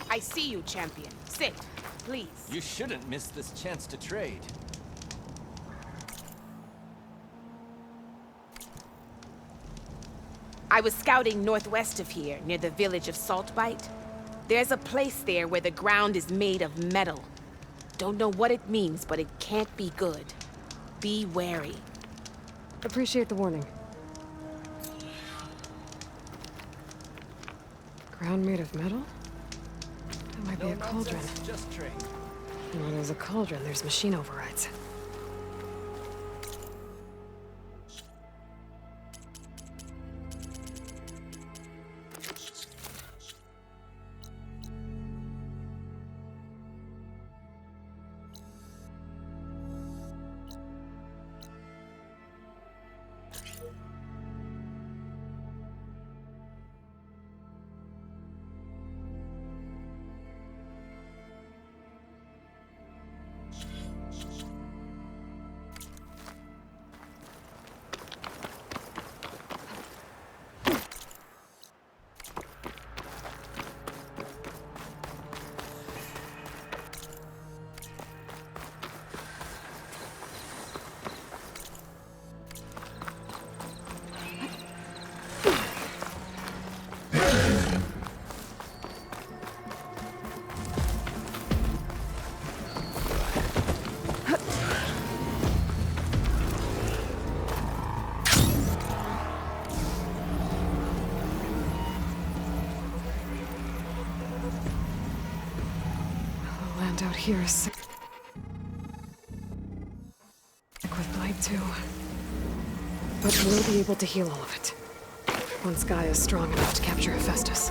I see you, champion. Sit, please. You shouldn't miss this chance to trade. I was scouting northwest of here, near the village of Saltbite. There's a place there where the ground is made of metal. Don't know what it means, but it can't be good. Be wary. Appreciate the warning. Ground made of metal? That might be a cauldron. Just trade. Well, there's a cauldron, there's machine overrides. Land out here is sick with blight too. But we'll be able to heal all of it. Once Gaia is strong enough to capture Hephaestus.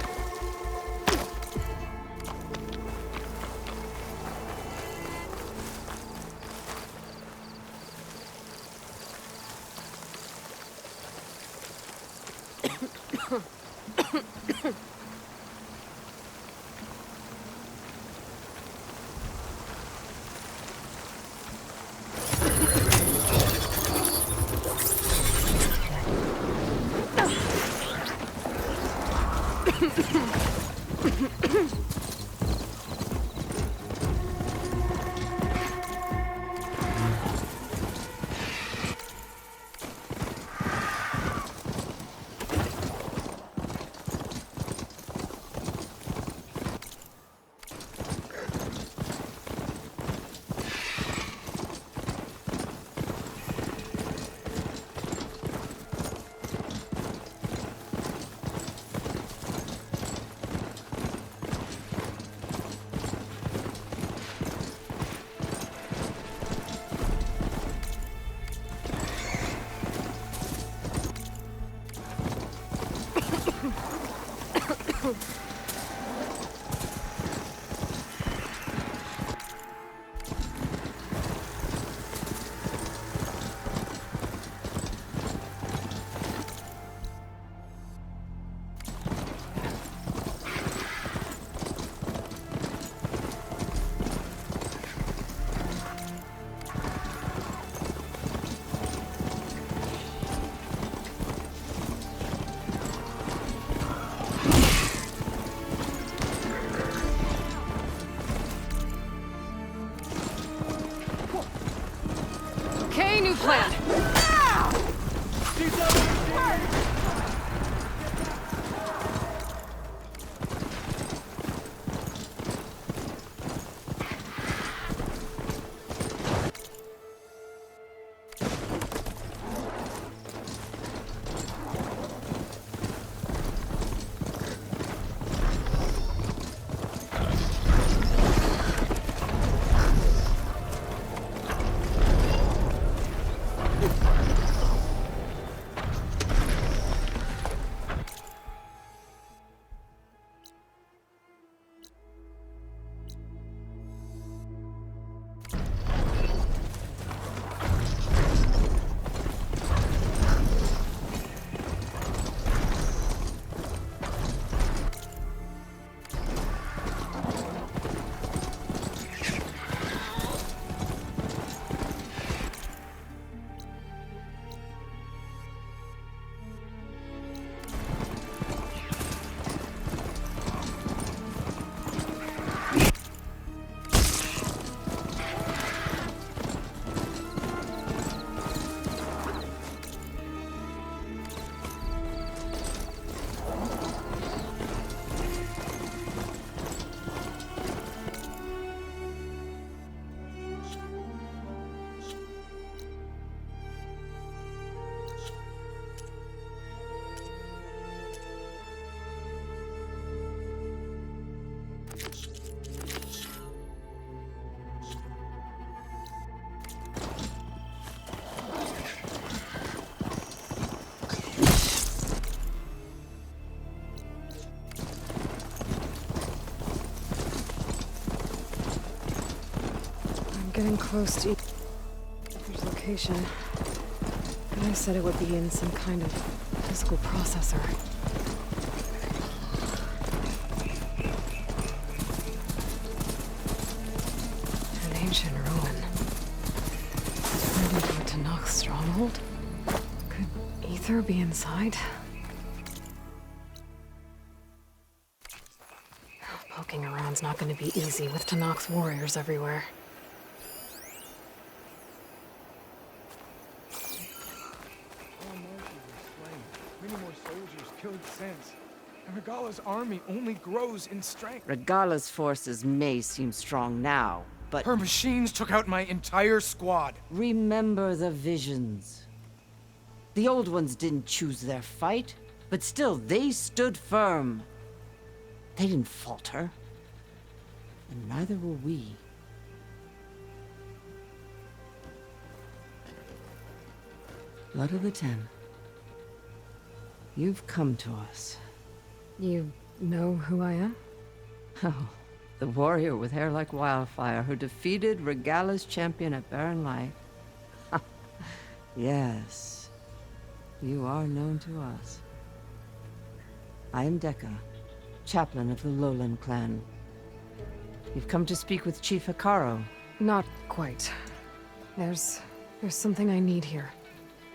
getting close to Ether's location. And I said it would be in some kind of physical processor. An ancient ruin. Turned into a Tanakh stronghold? Could Ether be inside? Poking around's not going to be easy with Tanakh's warriors everywhere. All marshals are slain. Many more soldiers killed since. And Regala's army only grows in strength. Regala's forces may seem strong now, but Her machines took out my entire squad. remember the visions. The old ones didn't choose their fight, but still they stood firm. They didn't falter. And neither will we. Blood of the Ten. You've come to us. You know who I am? Oh, the warrior with hair like wildfire who defeated Regala's champion at Barren Light. Yes, you are known to us. I am Dekka, chaplain of the Lowland clan. You've come to speak with Chief Hikaro. Not quite. There's something I need here.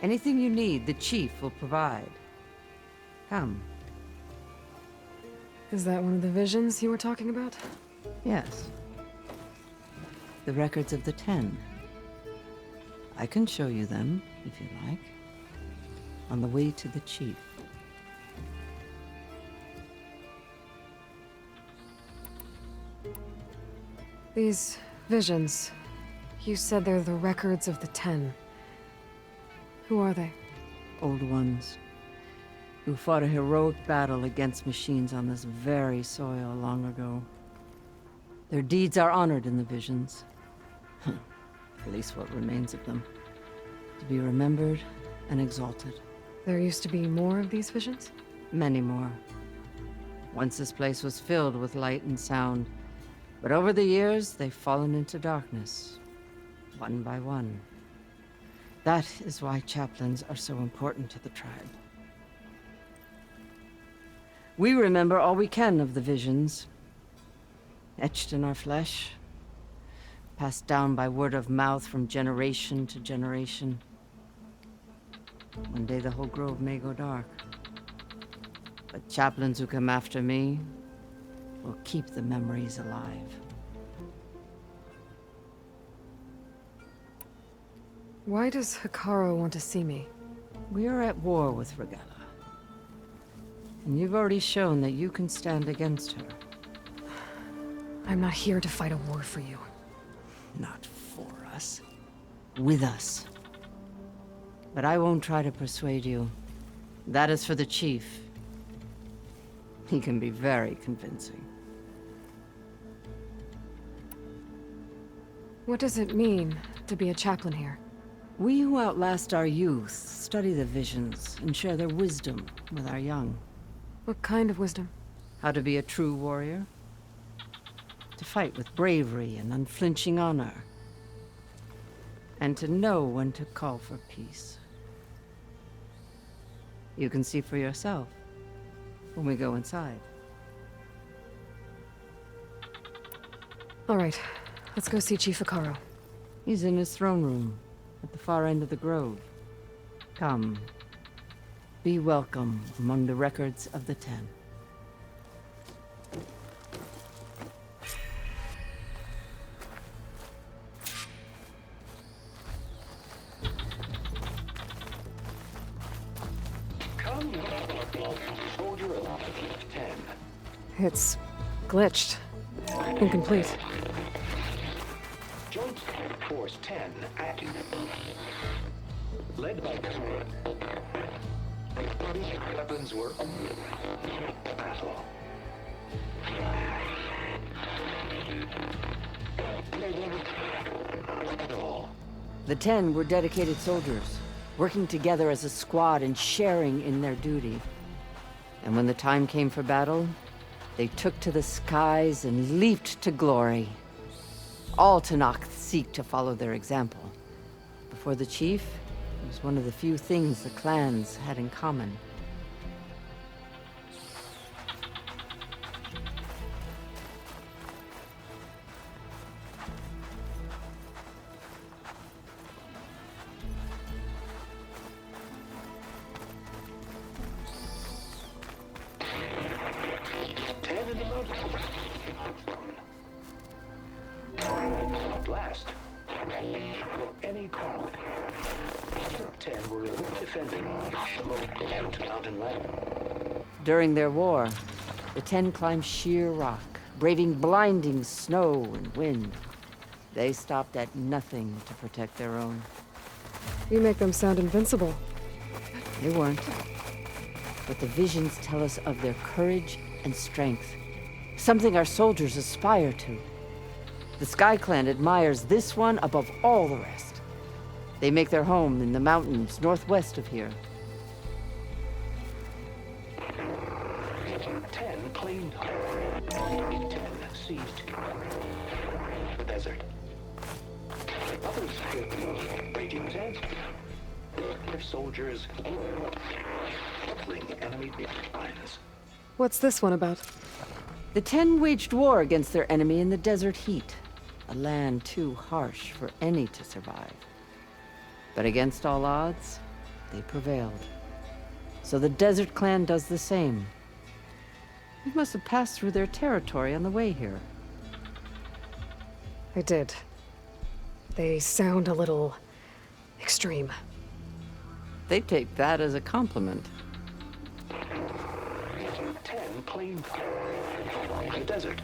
Anything you need, the chief will provide. Come. Is that one of the visions you were talking about? Yes. The records of the Ten. I can show you them, if you like. On the way to the chief. These visions, you said they're the records of the Ten. Who are they? Old ones. Who fought a heroic battle against machines on this very soil long ago. Their deeds are honored in the visions. At least what remains of them. To be remembered and exalted. There used to be more of these visions? Many more. Once this place was filled with light and sound. But over the years, they've fallen into darkness. One by one. That is why chaplains are so important to the tribe. We remember all we can of the visions. Etched in our flesh. Passed down by word of mouth from generation to generation. One day the whole grove may go dark. But chaplains who come after me will keep the memories alive. Why does Hikaro want to see me? We are at war with Regala. And you've already shown that you can stand against her. I'm not here to fight a war for you. Not for us. With us. But I won't try to persuade you. That is for the chief. He can be very convincing. What does it mean to be a chaplain here? We who outlast our youth study the visions and share their wisdom with our young. What kind of wisdom? How to be a true warrior. To fight with bravery and unflinching honor. And to know when to call for peace. You can see for yourself when we go inside. All right, let's go see Chief Hikaro. He's in his throne room at the far end of the grove. Come. Be welcome among the records of the Ten. It's glitched. Incomplete. Joint Force 10 active. Led by weapons were battle. The Ten were dedicated soldiers, working together as a squad and sharing in their duty. And when the time came for battle, they took to the skies and leaped to glory. All Tanakhs seek to follow their example. Before the chief, it was one of the few things the clans had in common. At last, any crowd. 10 were defending the local mountain land. During their war, the 10 climbed sheer rock, braving blinding snow and wind. They stopped at nothing to protect their own. You make them sound invincible. They weren't. But the visions tell us of their courage and strength, something our soldiers aspire to. The Sky Clan admires this one above all the rest. They make their home in the mountains northwest of here. 10 claimed 10 seized the desert. Others killed raging sands. Their soldiers fling enemy lines. What's this one about? The 10 waged war against their enemy in the desert heat, a land too harsh for any to survive. But against all odds, they prevailed. So the Desert Clan does the same. We must have passed through their territory on the way here. I did. They sound a little extreme. They take that as a compliment. 10 claimed the desert.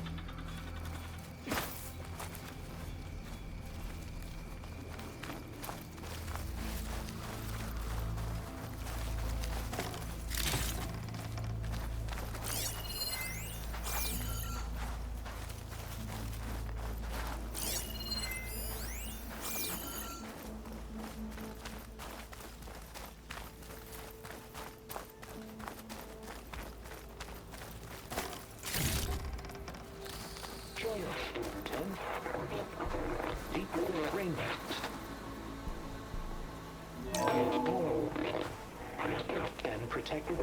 And protected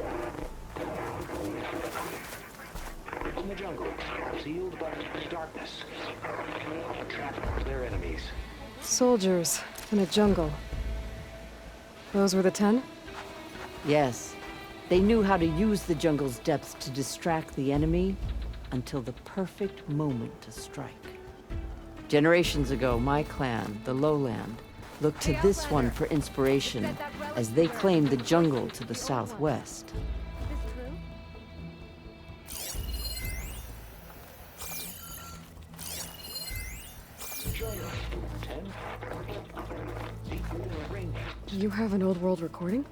in the jungle, sealed by darkness, trapped their enemies. Soldiers in a jungle. Those were the 10? Yes, they knew how to use the jungle's depths to distract the enemy until the perfect moment to strike. Generations ago, my clan, the Lowland, looked to this one for inspiration as they claimed the jungle to the southwest. Do you have an old world recording?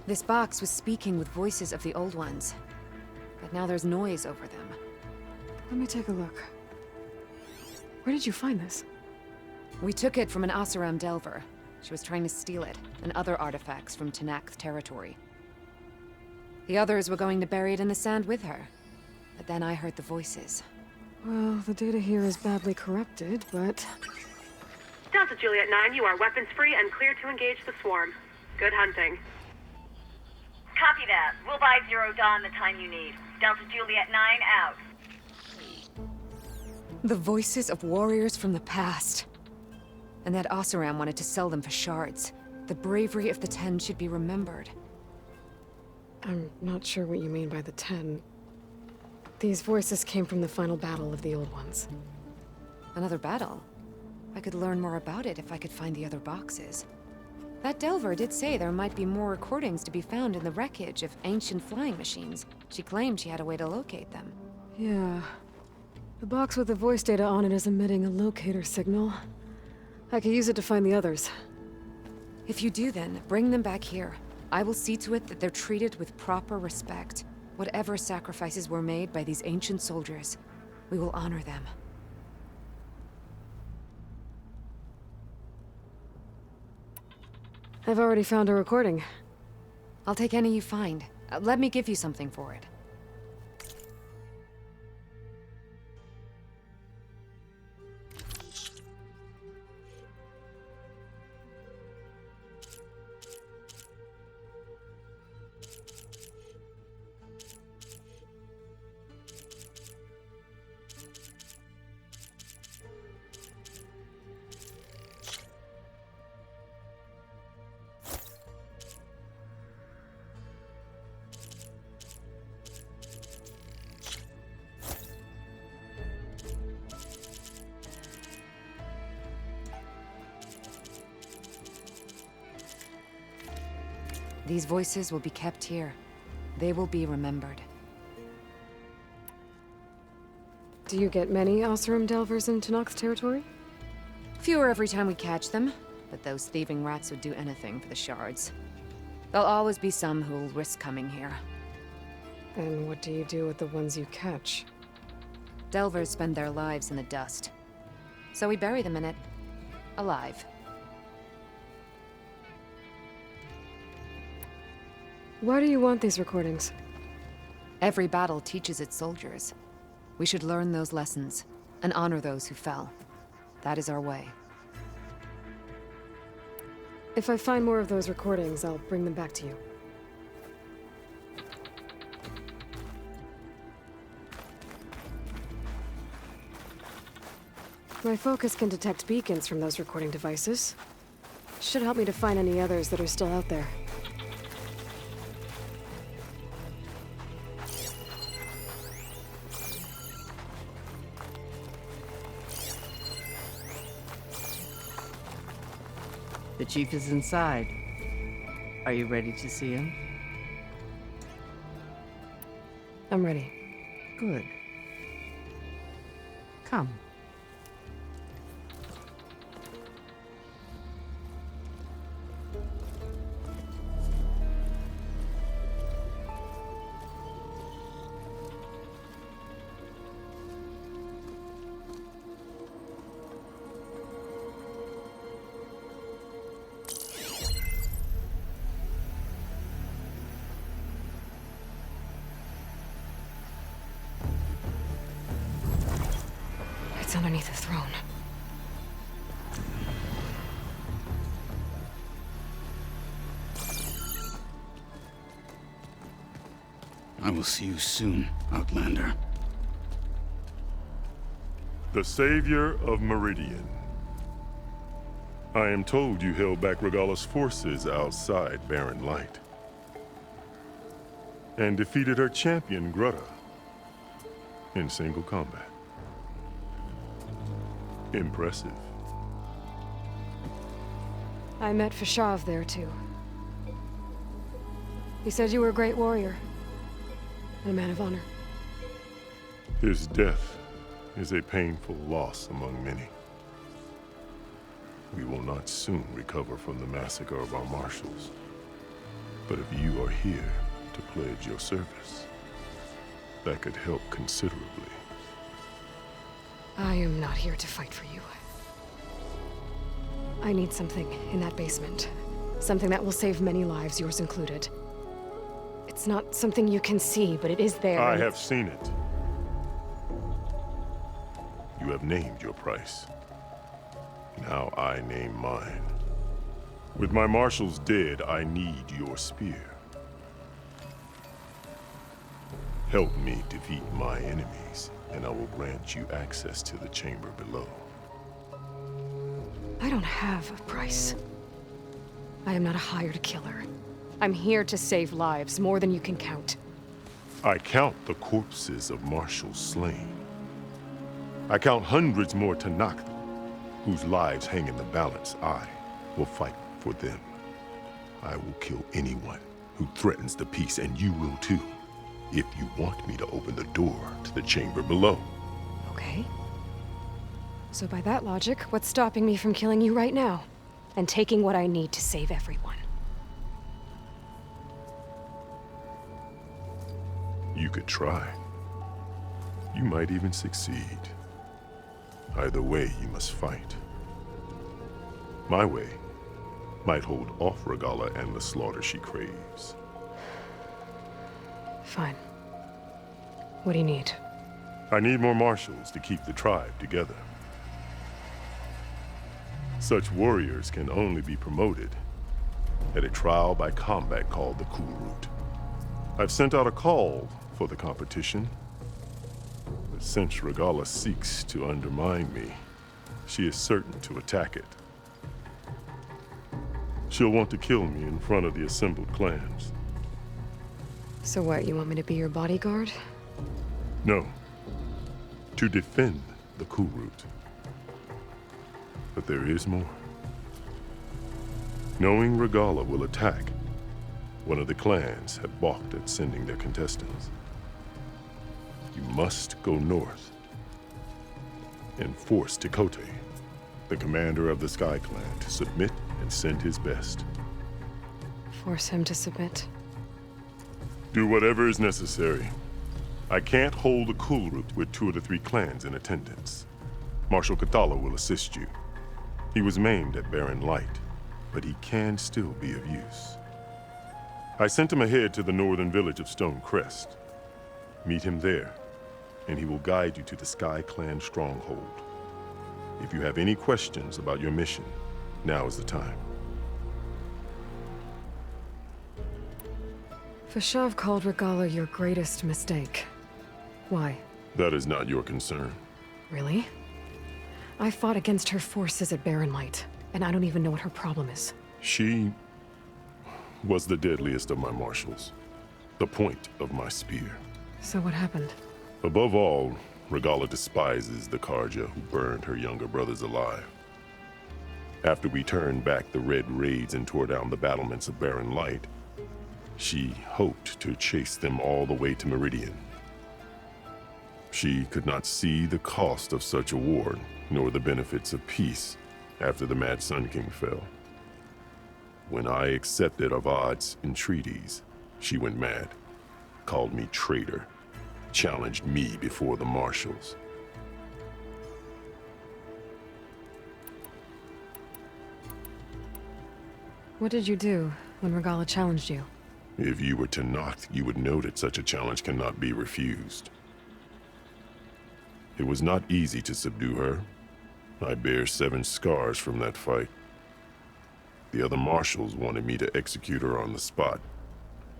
This box was speaking with voices of the old ones, but now there's noise over them. Let me take a look. Where did you find this? We took it from an Oseram Delver. She was trying to steal it, and other artifacts from Tenakth territory. The others were going to bury it in the sand with her, but then I heard the voices. Well, the data here is badly corrupted, but... Delta Juliet 9, you are weapons-free and clear to engage the swarm. Good hunting. Copy that. We'll buy Zero Dawn the time you need. Delta Juliet 9 out. The voices of warriors from the past. And that Oseram wanted to sell them for shards. The bravery of the 10 should be remembered. I'm not sure what you mean by the 10. These voices came from the final battle of the Old Ones. Another battle? I could learn more about it if I could find the other boxes. That Delver did say there might be more recordings to be found in the wreckage of ancient flying machines. She claimed she had a way to locate them. Yeah. The box with the voice data on it is emitting a locator signal. I could use it to find the others. If you do then, bring them back here. I will see to it that they're treated with proper respect. Whatever sacrifices were made by these ancient soldiers, we will honor them. I've already found a recording. I'll take any you find. Let me give you something for it. These voices will be kept here. They will be remembered. Do you get many Oseram Delvers into Nox territory? Fewer every time we catch them, but those thieving rats would do anything for the shards. There'll always be some who'll risk coming here. And what do you do with the ones you catch? Delvers spend their lives in the dust. So we bury them in it. Alive. Why do you want these recordings? Every battle teaches its soldiers. We should learn those lessons, and honor those who fell. That is our way. If I find more of those recordings, I'll bring them back to you. My focus can detect beacons from those recording devices. Should help me to find any others that are still out there. The chief is inside. Are you ready to see him? I'm ready. Good. Come. It's underneath the throne. I will see you soon, Outlander. The Savior of Meridian. I am told you held back Regalla's forces outside Barren Light. And defeated her champion, Grutta, in single combat. Impressive. I met Fashav there, too. He said you were a great warrior. And a man of honor. His death is a painful loss among many. We will not soon recover from the massacre of our marshals. But if you are here to pledge your service, that could help considerably. I am not here to fight for you. I need something in that basement. Something that will save many lives, yours included. It's not something you can see, but it is there. I have seen it. You have named your price. Now I name mine. With my marshals dead, I need your spear. Help me defeat my enemies, and I will grant you access to the chamber below. I don't have a price. I am not a hired killer. I'm here to save lives, more than you can count. I count the corpses of marshals slain. I count hundreds more Tanakh, whose lives hang in the balance. I will fight for them. I will kill anyone who threatens the peace, and you will too, if you want me to open the door to the chamber below. Okay. So by that logic, what's stopping me from killing you right now? And taking what I need to save everyone? You could try. You might even succeed. Either way, you must fight. My way might hold off Regalla and the slaughter she craves. Fine. What do you need? I need more marshals to keep the tribe together. Such warriors can only be promoted at a trial by combat called the Cool Route. I've sent out a call for the competition, but since Regalla seeks to undermine me, she is certain to attack it. She'll want to kill me in front of the assembled clans. So what, you want me to be your bodyguard? No, to defend the Cool Route. But there is more. Knowing Regalla will attack, One of the clans had balked at sending their contestants. You must go north and force Tekote, the commander of the Sky Clan, to submit and send his best. Force him to submit. Do whatever is necessary. I can't hold a cool route with 2 of the 3 clans in attendance. Marshal Cathala will assist you. He was maimed at Barren Light, but he can still be of use. I sent him ahead to the northern village of Stone Crest. Meet him there, and he will guide you to the Sky Clan stronghold. If you have any questions about your mission, now is the time. Fashav called Regala your greatest mistake. Why? That is not your concern. Really? I fought against her forces at Barren Light, and I don't even know what her problem is. She was the deadliest of my marshals, the point of my spear. So what happened? Above all, Regala despises the Karja who burned her younger brothers alive. After we turned back the Red Raids and tore down the battlements of Barren Light, she hoped to chase them all the way to Meridian. She could not see the cost of such a war, nor the benefits of peace after the Mad Sun King fell. When I accepted Avad's entreaties, she went mad, called me traitor, challenged me before the marshals. What did you do when Regala challenged you? If you were to knock, you would know that such a challenge cannot be refused. It was not easy to subdue her. I bear 7 scars from that fight. The other marshals wanted me to execute her on the spot,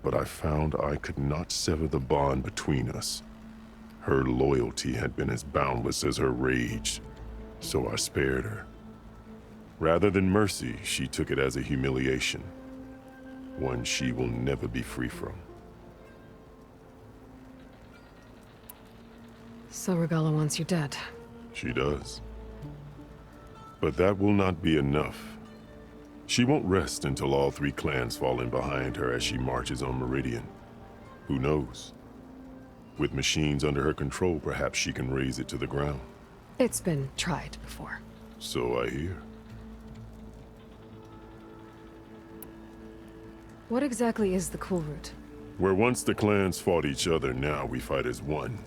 but I found I could not sever the bond between us. Her loyalty had been as boundless as her rage, so I spared her. Rather than mercy, she took it as a humiliation, one she will never be free from. So Regala wants you dead. She does. But that will not be enough. She won't rest until all 3 clans fall in behind her as she marches on Meridian. Who knows? With machines under her control, perhaps she can raze it to the ground. It's been tried before. So I hear. What exactly is the Cool Route? Where once the clans fought each other, now we fight as one,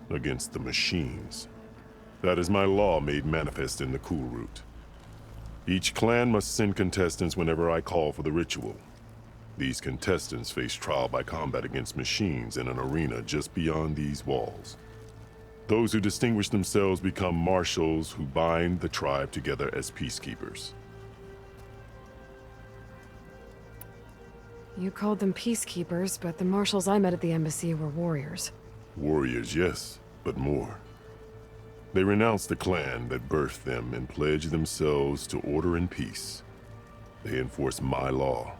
against the machines. That is my law made manifest in the Cool Route. Each clan must send contestants whenever I call for the ritual. These contestants face trial by combat against machines in an arena just beyond these walls. Those who distinguish themselves become marshals who bind the tribe together as peacekeepers. You called them peacekeepers, but the marshals I met at the embassy were warriors. Warriors, yes, but more. They renounce the clan that birthed them and pledge themselves to order and peace. They enforce my law.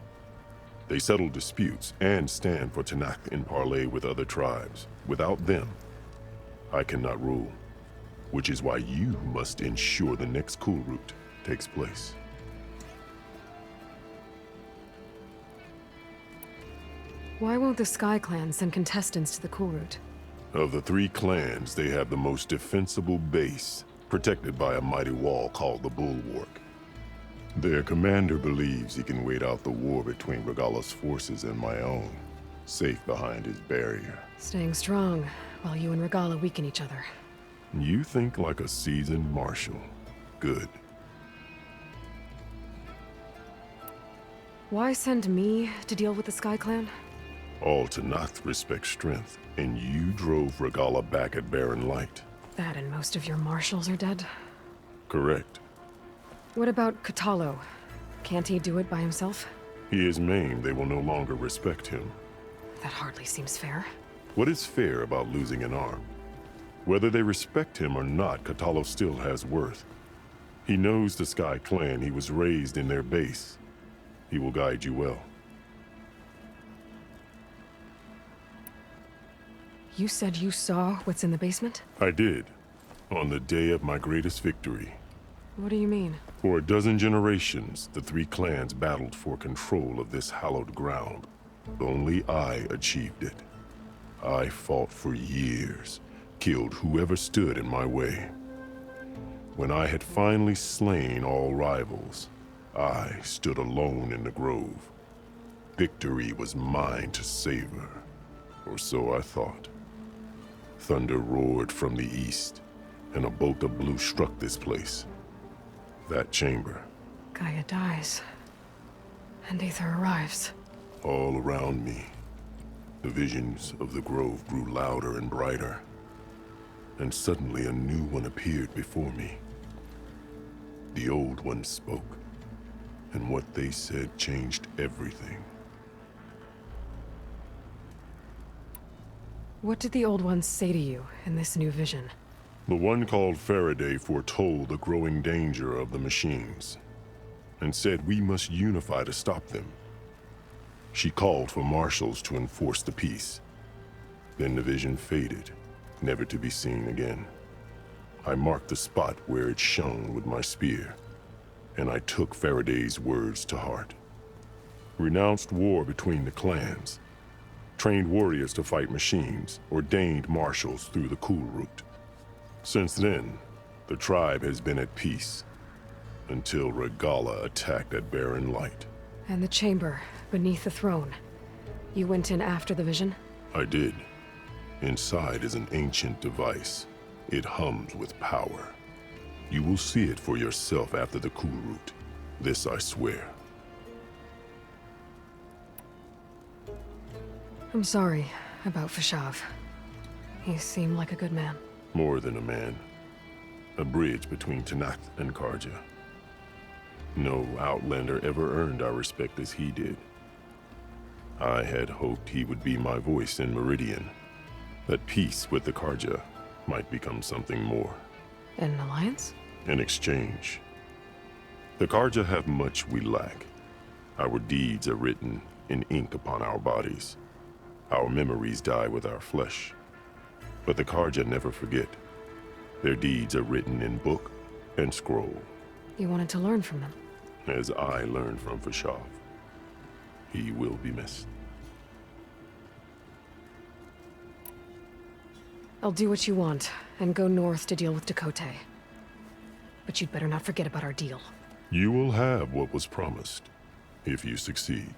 They settle disputes and stand for Tanakh in parley with other tribes. Without them, I cannot rule, which is why you must ensure the next Cool Route takes place. Why won't the Sky Clan send contestants to the Cool Route? Of the 3 clans, they have the most defensible base, protected by a mighty wall called the Bulwark. Their commander believes he can wait out the war between Regala's forces and my own, safe behind his barrier. Staying strong, while you and Regala weaken each other. You think like a seasoned marshal. Good. Why send me to deal with the Sky Clan? All Tanakh respect strength, and you drove Regala back at Barren Light. That and most of your marshals are dead? Correct. What about Catalo? Can't he do it by himself? He is maimed. They will no longer respect him. That hardly seems fair. What is fair about losing an arm? Whether they respect him or not, Catalo still has worth. He knows the Sky Clan. He was raised in their base. He will guide you well. You said you saw what's in the basement? I did, on the day of my greatest victory. What do you mean? For a dozen generations, the 3 clans battled for control of this hallowed ground. Only I achieved it. I fought for years, killed whoever stood in my way. When I had finally slain all rivals, I stood alone in the grove. Victory was mine to savor, or so I thought. Thunder roared from the east, and a bolt of blue struck this place. That chamber. Gaia dies. And Aether arrives. All around me, the visions of the grove grew louder and brighter, and suddenly a new one appeared before me. The old ones spoke, and what they said changed everything. What did the Old Ones say to you in this new vision? The one called Faraday foretold the growing danger of the machines, and said we must unify to stop them. She called for marshals to enforce the peace. Then the vision faded, never to be seen again. I marked the spot where it shone with my spear, and I took Faraday's words to heart. Renounced war between the clans, trained warriors to fight machines, ordained marshals through the cool route. Since then, the tribe has been at peace, until Regala attacked at Barren Light. And the chamber, beneath the throne. You went in after the vision? I did. Inside is an ancient device. It hums with power. You will see it for yourself after the cool route. This I swear. I'm sorry about Fashav. He seemed like a good man. More than a man. A bridge between Tanath and Karja. No Outlander ever earned our respect as he did. I had hoped he would be my voice in Meridian. That peace with the Karja might become something more. An alliance? An exchange. The Karja have much we lack. Our deeds are written in ink upon our bodies. Our memories die with our flesh. But the Karja never forget. Their deeds are written in book and scroll. You wanted to learn from them? As I learned from Fashav. He will be missed. I'll do what you want, and go north to deal with Dakota. But you'd better not forget about our deal. You will have what was promised, if you succeed.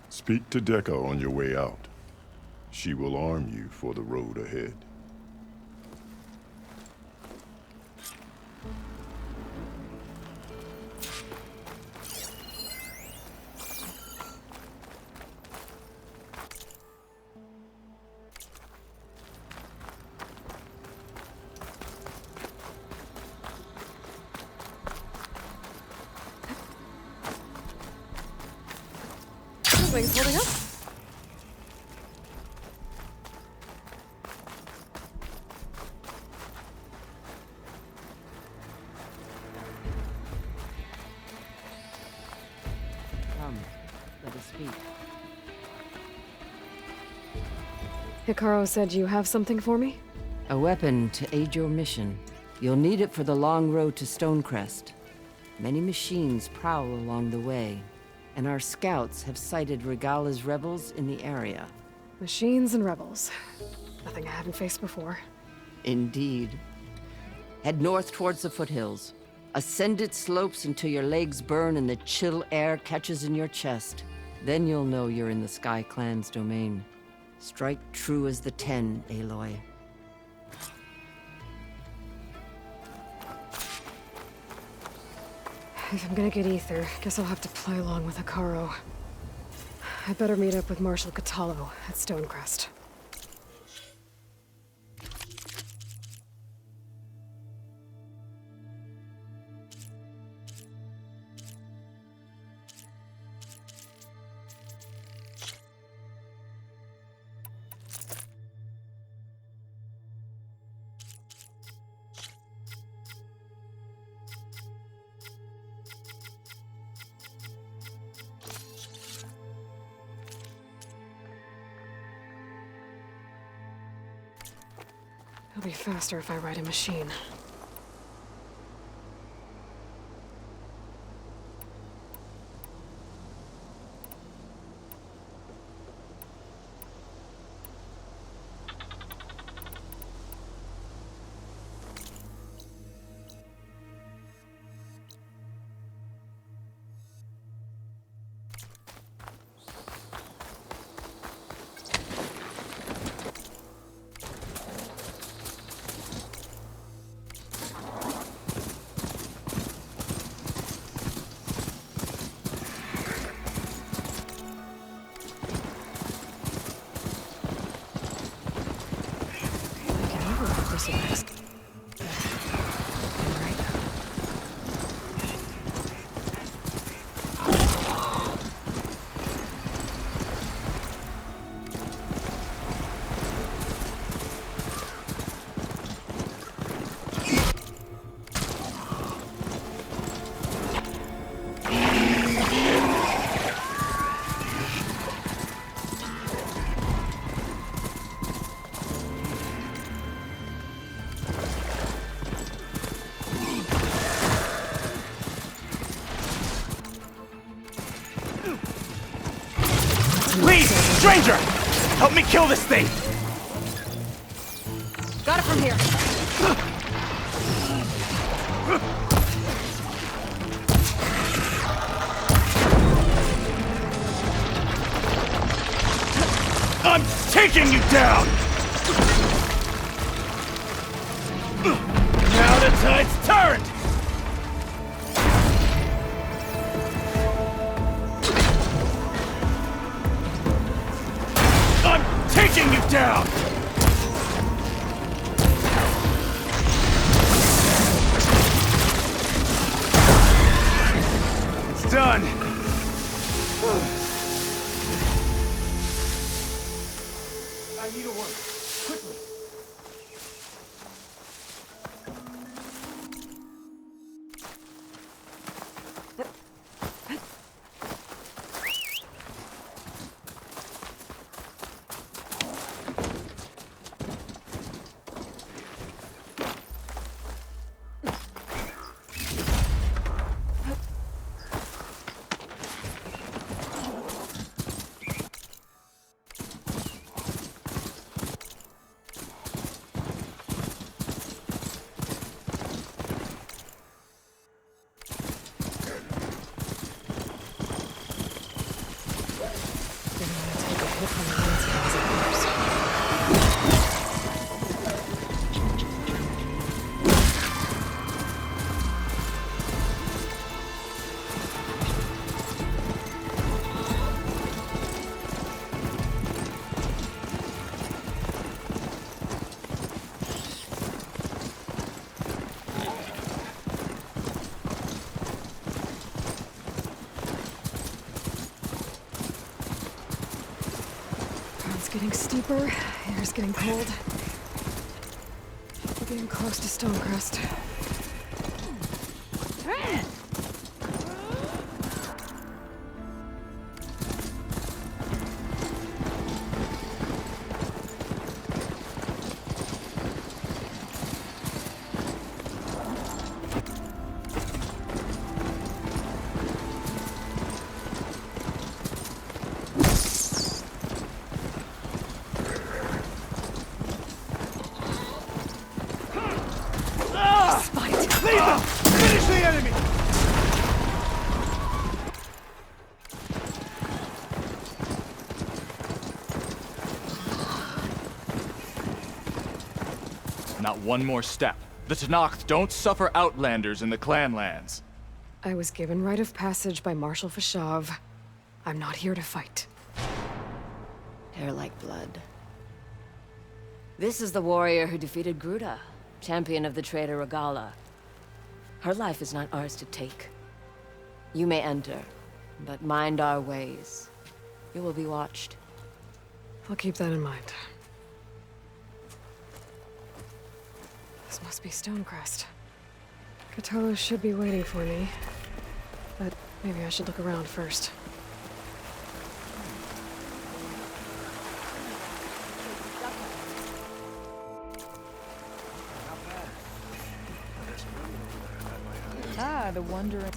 Speak to Dekka on your way out. She will arm you for the road ahead. Wings holding up? Come, let us speak. Hikaru said you have something for me? A weapon to aid your mission. You'll need it for the long road to Stonecrest. Many machines prowl along the way, and our scouts have sighted Regala's rebels in the area. Machines and rebels. Nothing I haven't faced before. Indeed. Head north towards the foothills. Ascend its slopes until your legs burn and the chill air catches in your chest. Then you'll know you're in the Sky Clan's domain. Strike true as the 10, Aloy. If I'm gonna get Aether, guess I'll have to play along with Hikaru. I better meet up with Marshal Catallo at Stonecrest. It'll be faster if I ride a machine. muscle mask. Right. Please, stranger! Help me kill this thing! Got it from here. I'm taking you down! Now the tide's turned! I'm taking you down! It's done! I need a work. Quickly. Ground's getting steeper, air's getting cold. We're getting close to Stonecrest. Finish the enemy! Not one more step. The Tenakth don't suffer outlanders in the Clanlands. I was given rite of passage by Marshal Fashav. I'm not here to fight. Hair like blood. This is the warrior who defeated Gruta, champion of the traitor Regala. Her life is not ours to take. You may enter, but mind our ways. You will be watched. I'll keep that in mind. This must be Stonecrest. Catullus should be waiting for me. But maybe I should look around first. Ah, the wandering.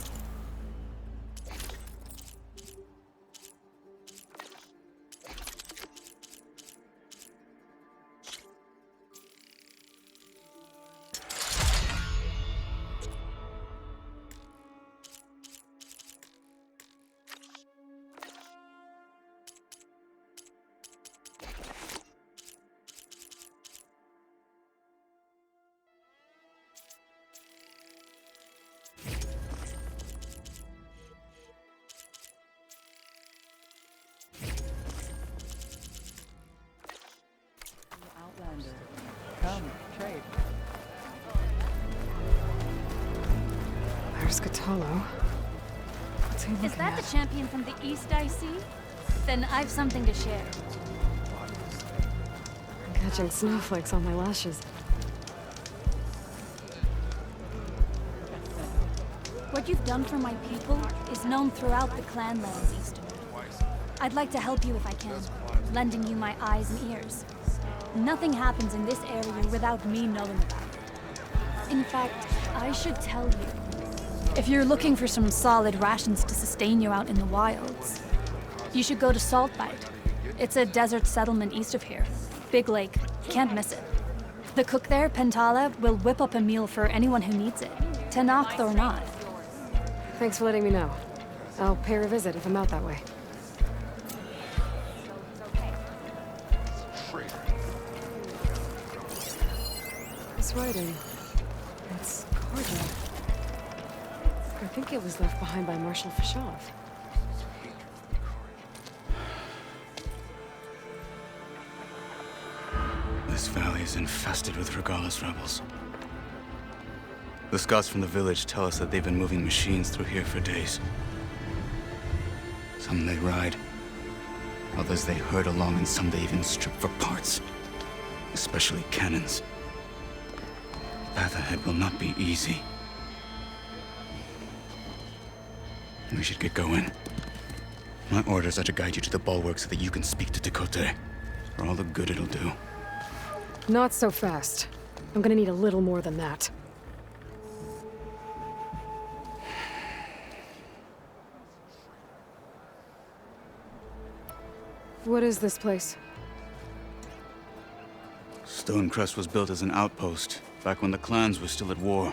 Outlander, come. trade. There's Catalo. What's he looking Is that at? the champion from the East I see? Then I've something to share. I'm catching snowflakes on my lashes. What you've done for my people is known throughout the clanlands, Eastern. I'd like to help you if I can, lending you my eyes and ears. Nothing happens in this area without me knowing about it. In fact, I should tell you. If you're looking for some solid rations to sustain you out in the wilds, you should go to Saltbite. It's a desert settlement east of here. Big lake. Can't miss it. The cook there, Pentala, will whip up a meal for anyone who needs it. Tenakth or not. Thanks for letting me know. I'll pay her a visit if I'm out that way. This writing. It's cordial. I think it was left behind by Marshal Fashov. This valley is infested with Regalla's rebels. The scouts from the village tell us that they've been moving machines through here for days. Some they ride, others they herd along, and some they even strip for parts. Especially cannons. The path ahead will not be easy. We should get going. My orders are to guide you to the bulwark so that you can speak to Tekote. For all the good it'll do. Not so fast. I'm gonna need a little more than that. What is this place? Stonecrest was built as an outpost, back when the clans were still at war.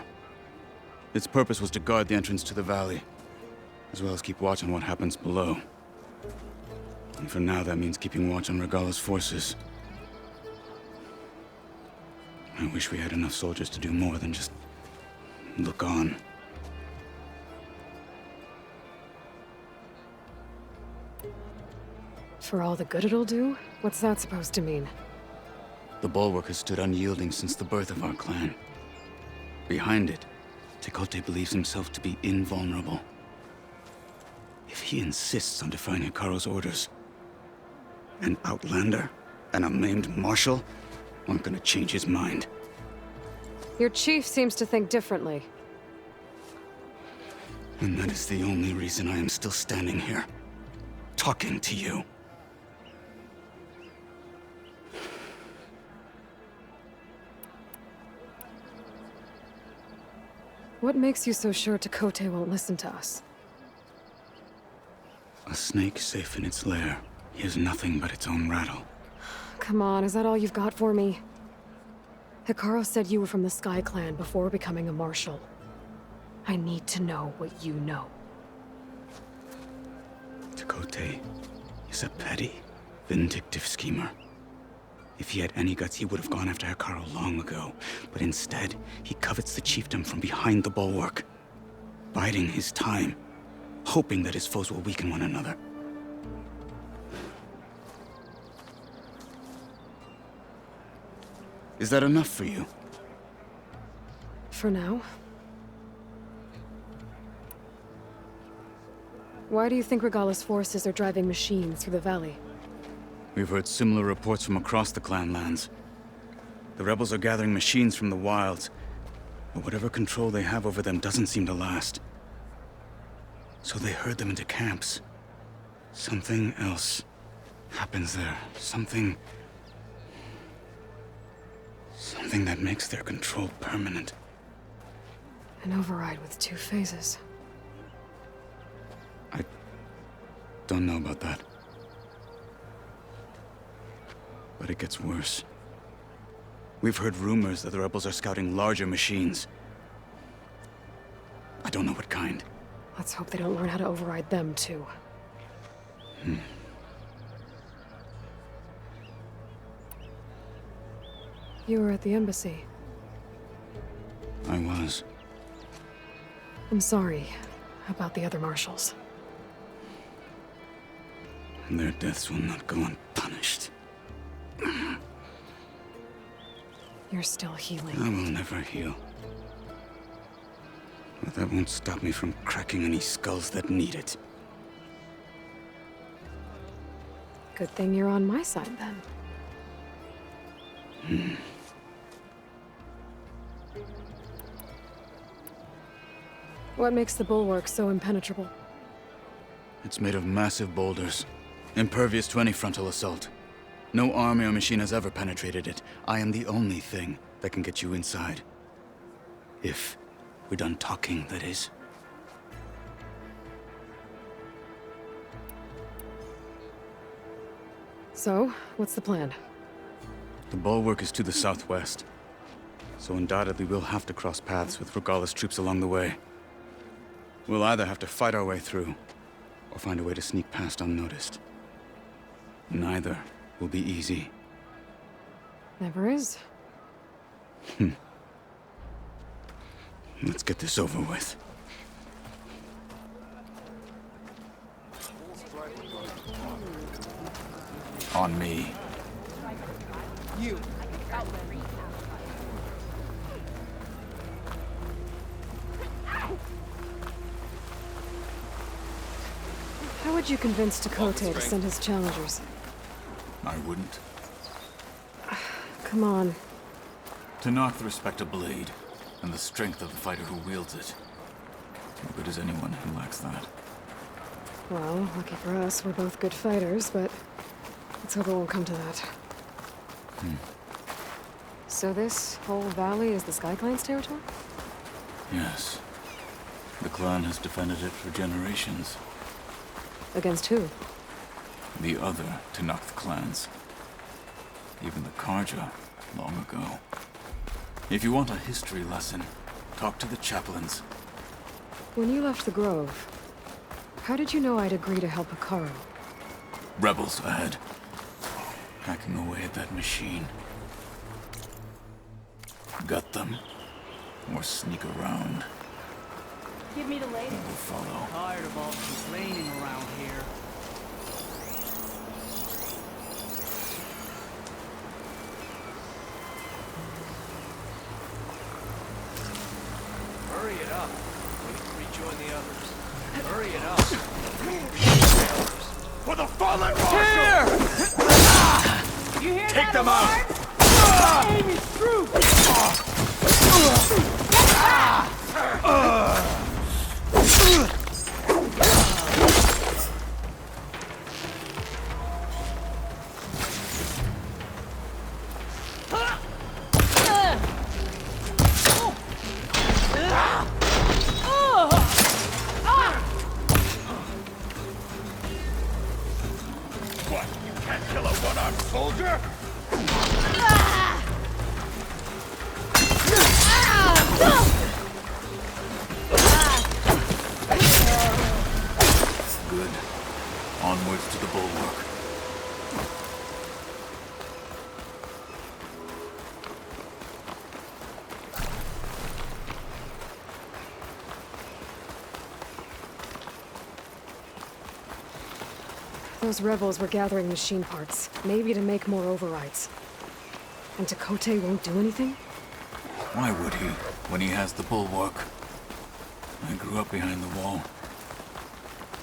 Its purpose was to guard the entrance to the valley, as well as keep watch on what happens below. And for now, that means keeping watch on Regalla's forces. I wish we had enough soldiers to do more than just look on. For all the good it'll do? What's that supposed to mean? The bulwark has stood unyielding since the birth of our clan. Behind it, Tekote believes himself to be invulnerable. If he insists on defying Hikaru's orders, an outlander and a maimed marshal aren't gonna change his mind. Your chief seems to think differently. And that is the only reason I am still standing here, talking to you. What makes you so sure Tekote won't listen to us? A snake safe in its lair hears nothing but its own rattle. Come on, is that all you've got for me? Hikaru said you were from the Sky Clan before becoming a marshal. I need to know what you know. Tekote is a petty, vindictive schemer. If he had any guts, he would have gone after Hikaru long ago. But instead, he covets the chiefdom from behind the bulwark, biding his time, hoping that his foes will weaken one another. Is that enough for you? For now. Why do you think Regalla's forces are driving machines through the valley? We've heard similar reports from across the clan lands. The rebels are gathering machines from the wilds, but whatever control they have over them doesn't seem to last. So they herd them into camps. Something else happens there. Something that makes their control permanent. An override with 2 phases. I don't know about that. But it gets worse. We've heard rumors that the rebels are scouting larger machines. I don't know what kind. Let's hope they don't learn how to override them, too. You were at the embassy. I was. I'm sorry about the other marshals. Their deaths will not go unpunished. You're still healing. I will never heal. But that won't stop me from cracking any skulls that need it. Good thing you're on my side, then. What makes the bulwark so impenetrable? It's made of massive boulders, impervious to any frontal assault. No army or machine has ever penetrated it. I am the only thing that can get you inside. If we're done talking, that is. So, what's the plan? The bulwark is to the southwest, so undoubtedly we'll have to cross paths with Regalla's troops along the way. We'll either have to fight our way through, or find a way to sneak past unnoticed. Neither will be easy. Never is. Let's get this over with. On me. You. How would you convince Dakota to send his challengers? I wouldn't. Come on. To knock the respect of blade, and the strength of the fighter who wields it. No good is anyone who lacks that. Well, lucky for us, we're both good fighters, but let's hope it won't come to that. So this whole valley is the Sky Clan's territory? Yes. The clan has defended it for generations. Against who? The other Tanakh clans. Even the Karja, long ago. If you want a history lesson, talk to the chaplains. When you left the Grove, how did you know I'd agree to help Hikaru? Rebels ahead. Hacking away at that machine. Gut them, or sneak around. Give me the latest. We'll follow. Tired of all complaining around here. Hurry it up. Rejoin the others. Hurry it up. Rejoin the others. For the fallen marshal! You hear Take that, them out! Alarm? Aim is true! What? You can't kill a one-armed soldier? Good. Onwards to the bulwark. Those rebels were gathering machine parts, maybe to make more overrides. And Dakota won't do anything? Why would he, when he has the bulwark? I grew up behind the wall.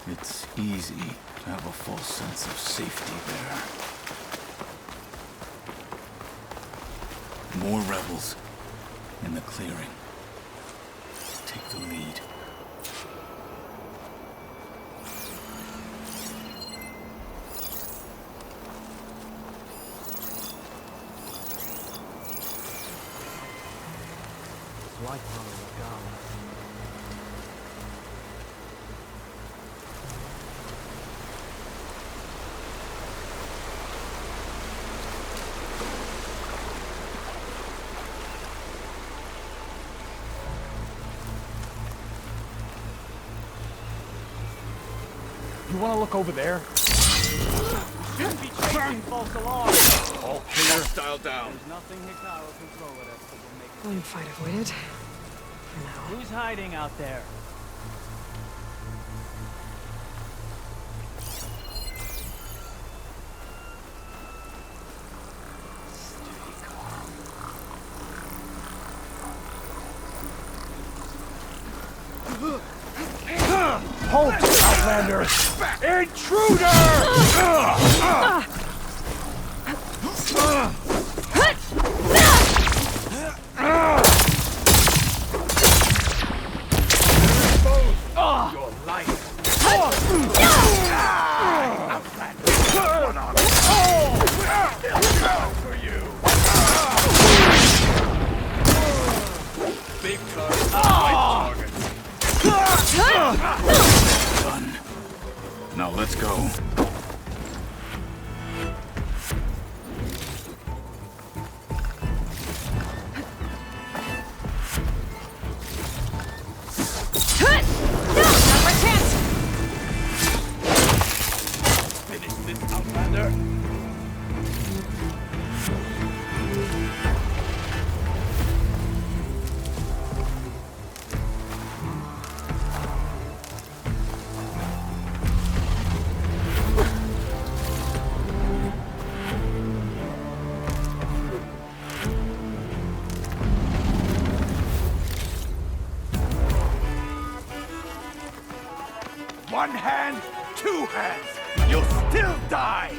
It's easy to have a false sense of safety there. More rebels in the clearing. Take the lead. Like following God. You want to look over there? Shouldn't be chasing false alarms. All clear. Style down. There's nothing Hikaru can throw at us that will make it. One fight avoided. For now. Who's hiding out there? Halt, Outlander! Intruder! Your life. For you. Big target, white target. Done. Now let's go. Finish this, Outlander. One hand, two hands. You'll still die.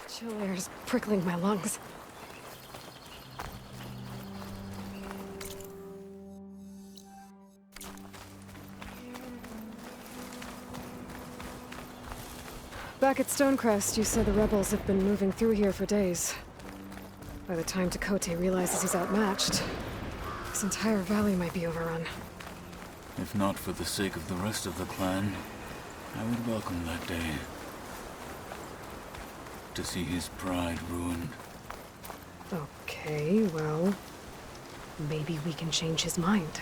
Chill air's prickling my lungs. Back at Stonecrest, you said the rebels have been moving through here for days. By the time Tekote realizes he's outmatched, this entire valley might be overrun. If not for the sake of the rest of the clan, I would welcome that day. To see his pride ruined. Okay, well, maybe we can change his mind.